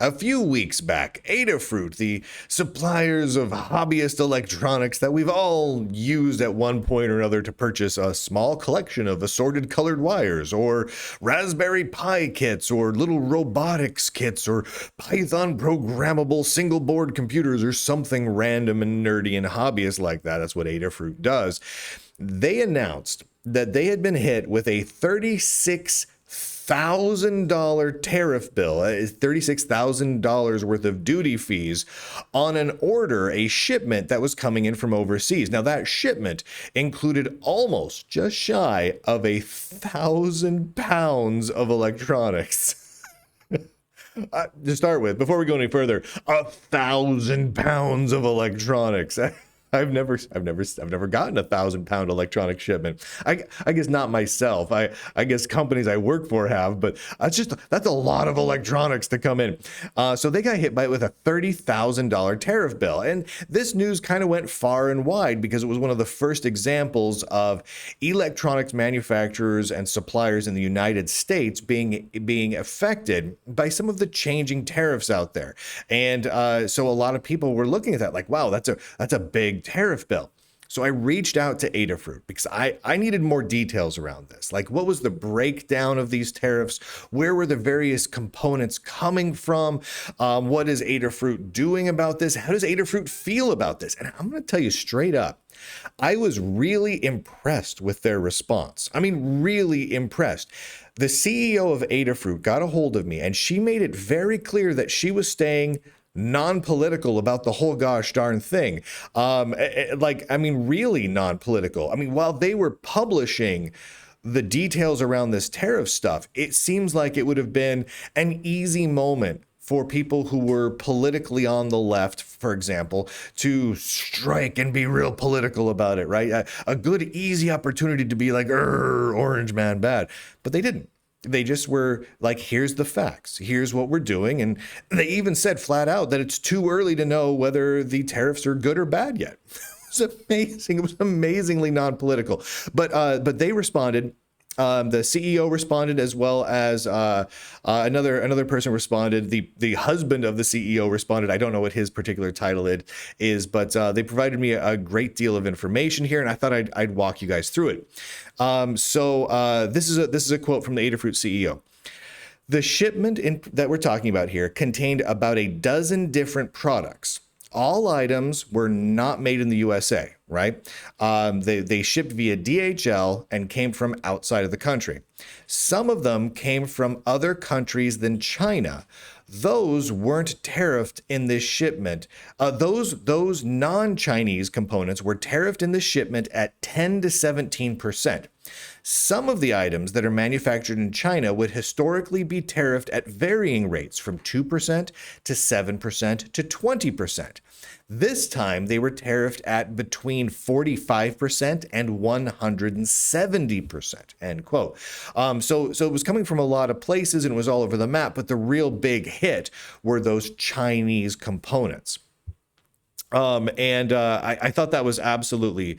A few weeks back, Adafruit, the suppliers of hobbyist electronics that we've all used at one point or another to purchase a small collection of assorted colored wires, or Raspberry Pi kits, or little robotics kits, or Python programmable single board computers, or something random and nerdy and hobbyist like that. That's what Adafruit does. They announced that they had been hit with a $36,000 tariff bill, $36,000 worth of duty fees on an order, a shipment that was coming in from overseas. Now, that shipment included almost just shy of 1,000 pounds of electronics. To start with, before we go any further, 1,000 pounds of electronics. I've never gotten 1,000-pound electronic shipment. I guess not myself. I guess companies I work for have, but that's a lot of electronics to come in. So they got hit by it with a $30,000 tariff bill, and this news kind of went far and wide because it was one of the first examples of electronics manufacturers and suppliers in the United States being affected by some of the changing tariffs out there. And so a lot of people were looking at that like, wow, that's a big tariff bill. So I reached out to Adafruit because I needed more details around this. Like, what was the breakdown of these tariffs? Where were the various components coming from? What is Adafruit doing about this? How does Adafruit feel about this? And I'm going to tell you straight up, I was really impressed with their response. I mean, really impressed. The CEO of Adafruit got a hold of me, and she made it very clear that she was staying non-political about the whole gosh darn thing. Really non-political. I mean, while they were publishing the details around this tariff stuff, it seems like it would have been an easy moment for people who were politically on the left, for example, to strike and be real political about it, right? A good, easy opportunity to be like, orange man bad. But they didn't. They just were like, here's the facts. Here's what we're doing. And they even said flat out that it's too early to know whether the tariffs are good or bad yet. It was amazing. It was amazingly non-political. But they responded. The CEO responded, as well as another person responded. The husband of the CEO responded. I don't know what his particular title is, but they provided me a great deal of information here, and I thought I'd walk you guys through it. This is a quote from the Adafruit CEO. The shipment that we're talking about here contained about a dozen different products. All items were not made in the USA, right? They shipped via DHL and came from outside of the country. Some of them came from other countries than China. Those weren't tariffed in this shipment. Those non-Chinese components were tariffed in the shipment at 10 to 17%. Some of the items that are manufactured in China would historically be tariffed at varying rates from 2% to 7% to 20%. This time, they were tariffed at between 45% and 170%, end quote. So it was coming from a lot of places and it was all over the map, but the real big hit were those Chinese components. I thought that was absolutely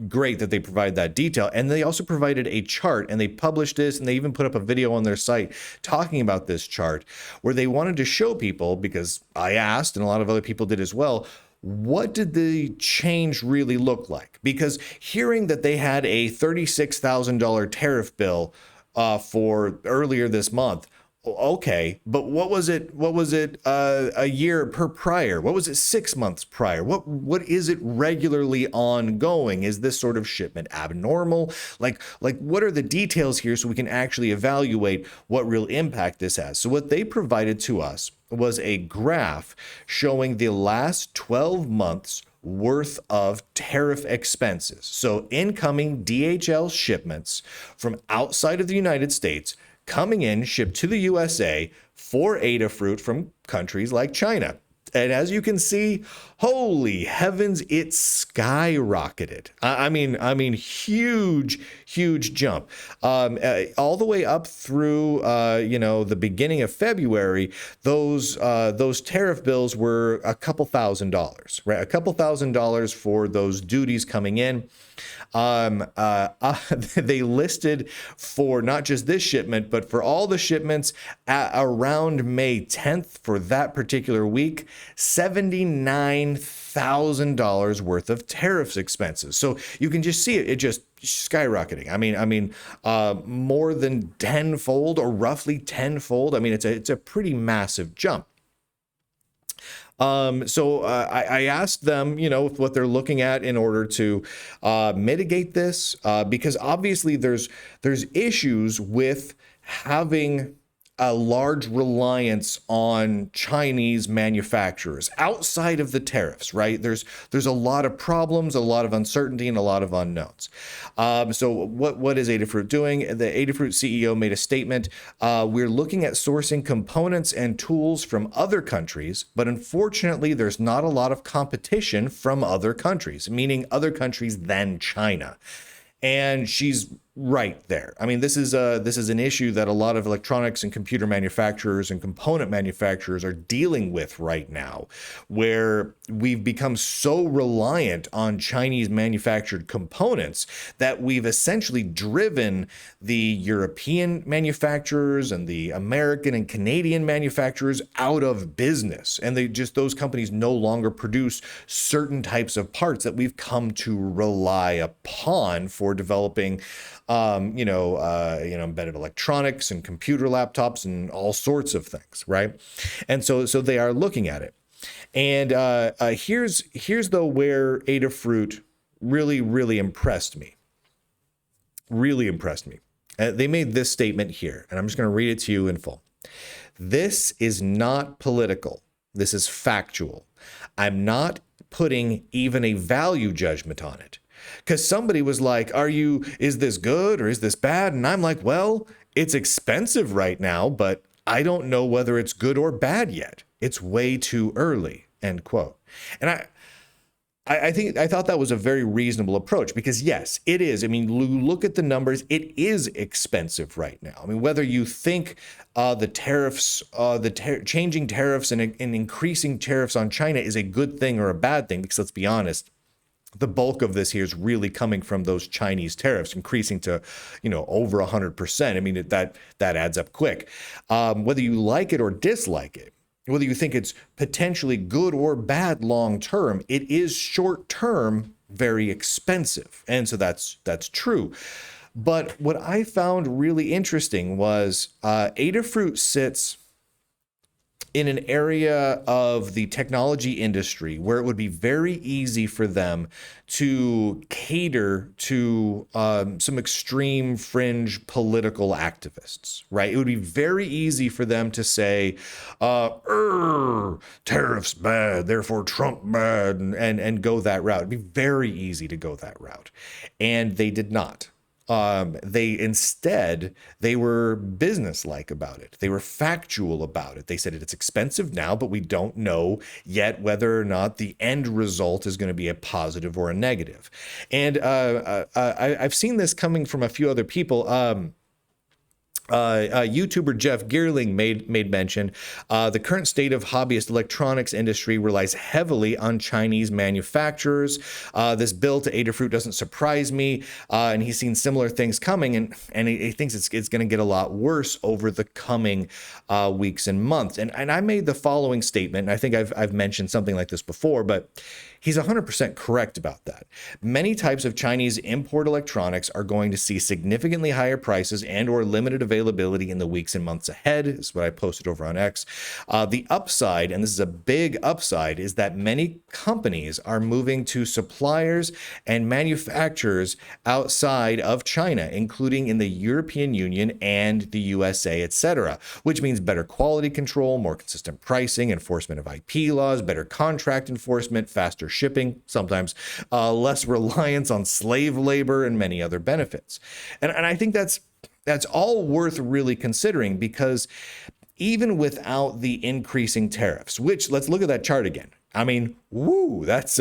great that they provide that detail. And they also provided a chart, and they published this, and they even put up a video on their site talking about this chart, where they wanted to show people, because I asked, and a lot of other people did as well, what did the change really look like? Because hearing that they had a $36,000 tariff bill for earlier this month, okay, but what was it a year prior? What was it 6 months prior? What is it regularly ongoing? Is this sort of shipment abnormal? Like what are the details here so we can actually evaluate what real impact this has? So what they provided to us was a graph showing the last 12 months worth of tariff expenses. So incoming DHL shipments from outside of the United States coming in, shipped to the USA for Adafruit from countries like China. And as you can see, holy heavens, it skyrocketed. Huge, huge jump. All the way up through, the beginning of February, those tariff bills were a couple $1,000s, right? A couple $1,000s for those duties coming in. They listed for not just this shipment, but for all the shipments around May 10th for that particular week, $79,000 worth of tariffs expenses. So you can just see it just skyrocketing. More than tenfold or roughly tenfold. It's a pretty massive jump. I asked them, what they're looking at in order to mitigate this, because obviously there's issues with having a large reliance on Chinese manufacturers outside of the tariffs, right? There's a lot of problems, a lot of uncertainty, and a lot of unknowns. So what is Adafruit doing? The Adafruit CEO made a statement. We're looking at sourcing components and tools from other countries, but unfortunately, there's not a lot of competition from other countries, meaning other countries than China. And she's right there. This is an issue that a lot of electronics and computer manufacturers and component manufacturers are dealing with right now, where we've become so reliant on Chinese manufactured components that we've essentially driven the European manufacturers and the American and Canadian manufacturers out of business. And those companies no longer produce certain types of parts that we've come to rely upon for developing embedded electronics and computer laptops and all sorts of things, right? And so they are looking at it. And here's though where Adafruit really, really impressed me. Really impressed me. They made this statement here, and I'm just going to read it to you in full. This is not political. This is factual. I'm not putting even a value judgment on it. Because somebody was like, is this good or is this bad? And I'm like, well, it's expensive right now, but I don't know whether it's good or bad yet. It's way too early, end quote. And I thought that was a very reasonable approach, because yes, it is. Look at the numbers. It is expensive right now. Whether you think the tariffs, changing tariffs and increasing tariffs on China is a good thing or a bad thing, because let's be honest, the bulk of this here is really coming from those Chinese tariffs increasing to, over 100%. That adds up quick. Whether you like it or dislike it, whether you think it's potentially good or bad long term, it is short term very expensive. And so that's true. But what I found really interesting was Adafruit sits in an area of the technology industry where it would be very easy for them to cater to some extreme fringe political activists, right? It would be very easy for them to say, tariffs bad, therefore Trump bad, and go that route. It'd be very easy to go that route. And they did not. They were businesslike about it. They were factual about it. They said it's expensive now, but we don't know yet whether or not the end result is going to be a positive or a negative. And I've seen this coming from a few other people. YouTuber Jeff Geerling made mention the current state of hobbyist electronics industry relies heavily on Chinese manufacturers. This bill to Adafruit doesn't surprise me, and he's seen similar things coming, and he thinks it's going to get a lot worse over the coming weeks and months. And I made the following statement, and I think I've mentioned something like this before, but he's 100% correct about that. Many types of Chinese import electronics are going to see significantly higher prices and or limited availability in the weeks and months ahead. This is what I posted over on X. The upside, and this is a big upside, is that many companies are moving to suppliers and manufacturers outside of China, including in the European Union and the USA, etc., which means better quality control, more consistent pricing, enforcement of IP laws, better contract enforcement, faster shipping, sometimes less reliance on slave labor, and many other benefits. And I think that's all worth really considering, because even without the increasing tariffs, which let's look at that chart again. I mean, woo, that's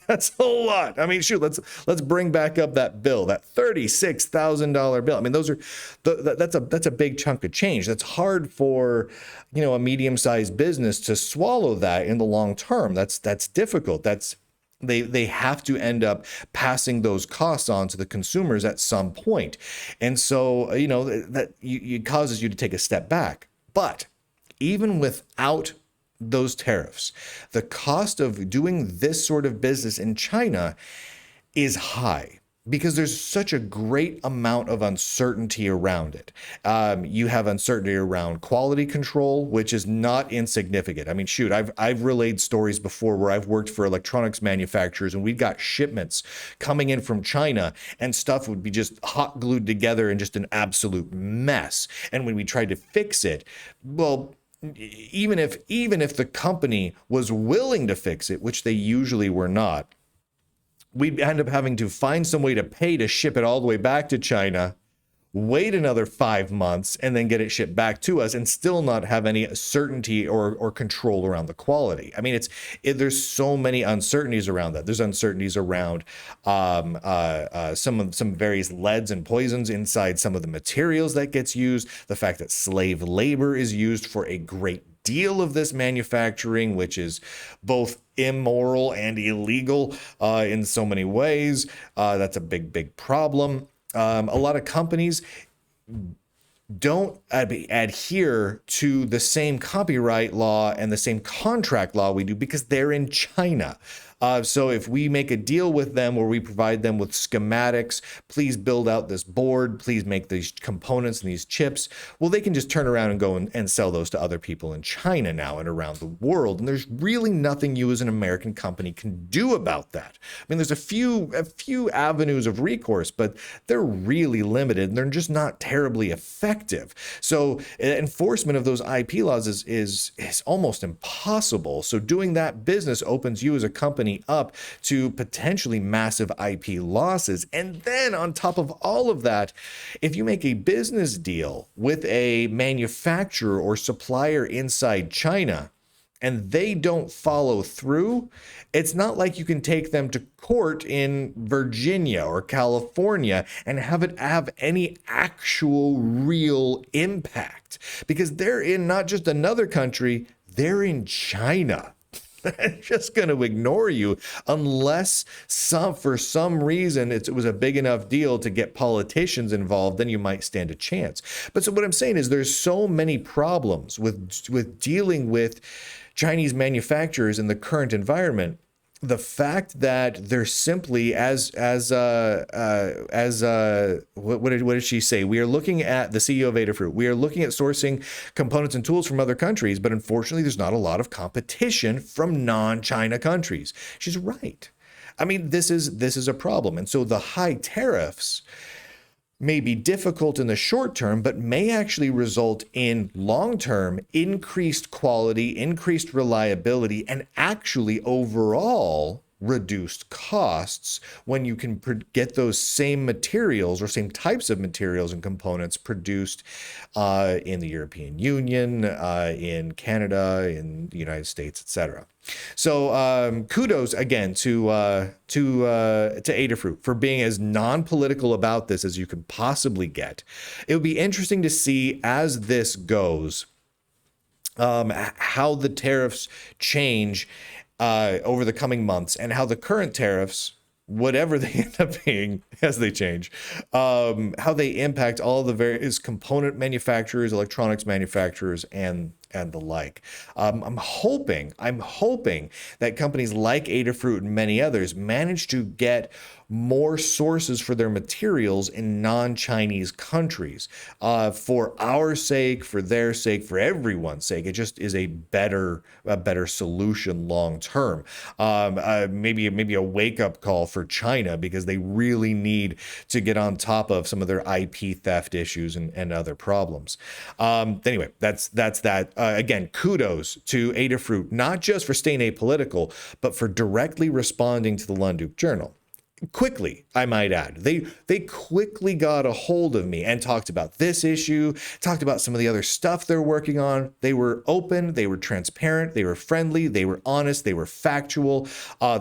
that's a lot. I mean, shoot, let's bring back up that bill, that $36,000 bill. I mean, those are that's a big chunk of change. That's hard for, a medium-sized business to swallow that in the long term. That's difficult. They have to end up passing those costs on to the consumers at some point. And so, that it causes you to take a step back. But even without those tariffs, the cost of doing this sort of business in China is high because there's such a great amount of uncertainty around it. You have uncertainty around quality control, which is not insignificant. I mean, shoot, I've relayed stories before where I've worked for electronics manufacturers and we got shipments coming in from China and stuff would be just hot glued together and just an absolute mess. And when we tried to fix it, well, even if the company was willing to fix it, which they usually were not, we'd end up having to find some way to pay to ship it all the way back to China, wait another 5 months, and then get it shipped back to us and still not have any certainty or control around the quality. I mean, there's so many uncertainties around that. There's uncertainties around some various leads and poisons inside some of the materials that gets used, the fact that slave labor is used for a great deal of this manufacturing, which is both immoral and illegal in so many ways. That's a big problem. A lot of companies don't adhere to the same copyright law and the same contract law we do because they're in China. So if we make a deal with them where we provide them with schematics, please build out this board, please make these components and these chips, well, they can just turn around and go and sell those to other people in China now and around the world. And there's really nothing you as an American company can do about that. I mean, there's a few avenues of recourse, but they're really limited and they're just not terribly effective. So enforcement of those IP laws is almost impossible. So doing that business opens you as a company up to potentially massive IP losses. And then on top of all of that, if you make a business deal with a manufacturer or supplier inside China and they don't follow through, it's not like you can take them to court in Virginia or California and have it have any actual real impact because they're in not just another country, they're in China. They're just going to ignore you unless for some reason it was a big enough deal to get politicians involved, then you might stand a chance. But so what I'm saying is there's so many problems with dealing with Chinese manufacturers in the current environment. The fact that they're simply what did she say? We are looking at the CEO of Adafruit. We are looking at sourcing components and tools from other countries, but unfortunately, there's not a lot of competition from non-China countries. She's right. I mean, this is a problem, and so the high tariffs may be difficult in the short term, but may actually result in long-term increased quality, increased reliability, and actually overall reduced costs when you can get those same materials or same types of materials and components produced in the European Union, in Canada, in the United States, etc. So kudos again to Adafruit for being as non-political about this as you could possibly get. It would be interesting to see as this goes how the tariffs change over the coming months and how the current tariffs, whatever they end up being as they change, how they impact all the various component manufacturers, electronics manufacturers, and the like. I'm hoping that companies like Adafruit and many others manage to get more sources for their materials in non-Chinese countries for our sake, for their sake, for everyone's sake. It just is a better solution long term. Maybe a wake-up call for China because they really need to get on top of some of their IP theft issues and other problems. Anyway, that's that. Again, kudos to Adafruit, not just for staying apolitical, but for directly responding to the Lunduke Journal. quickly, I might add. They quickly got a hold of me and talked about this issue, talked about some of the other stuff they're working on. They were open, they were transparent, they were friendly, they were honest, they were factual.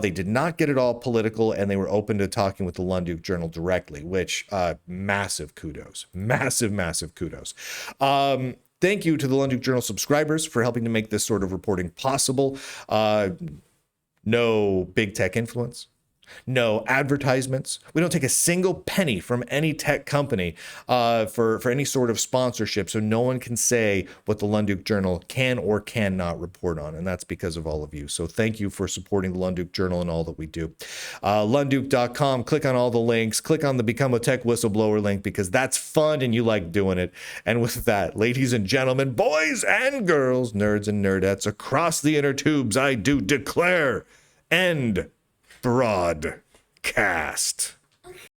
They did not get it all political, and they were open to talking with the Lunduke Journal directly, which massive kudos, massive kudos. Thank you to the Lunduke Journal subscribers for helping to make this sort of reporting possible. No big tech influence. No advertisements. We don't take a single penny from any tech company for any sort of sponsorship, so no one can say what the Lunduke Journal can or cannot report on, and that's because of all of you. So thank you for supporting the Lunduke Journal and all that we do. Lunduke.com, click on all the links, click on the Become a Tech Whistleblower link, because that's fun and you like doing it. And with that, ladies and gentlemen, boys and girls, nerds and nerdettes across the inner tubes, I do declare end broadcast.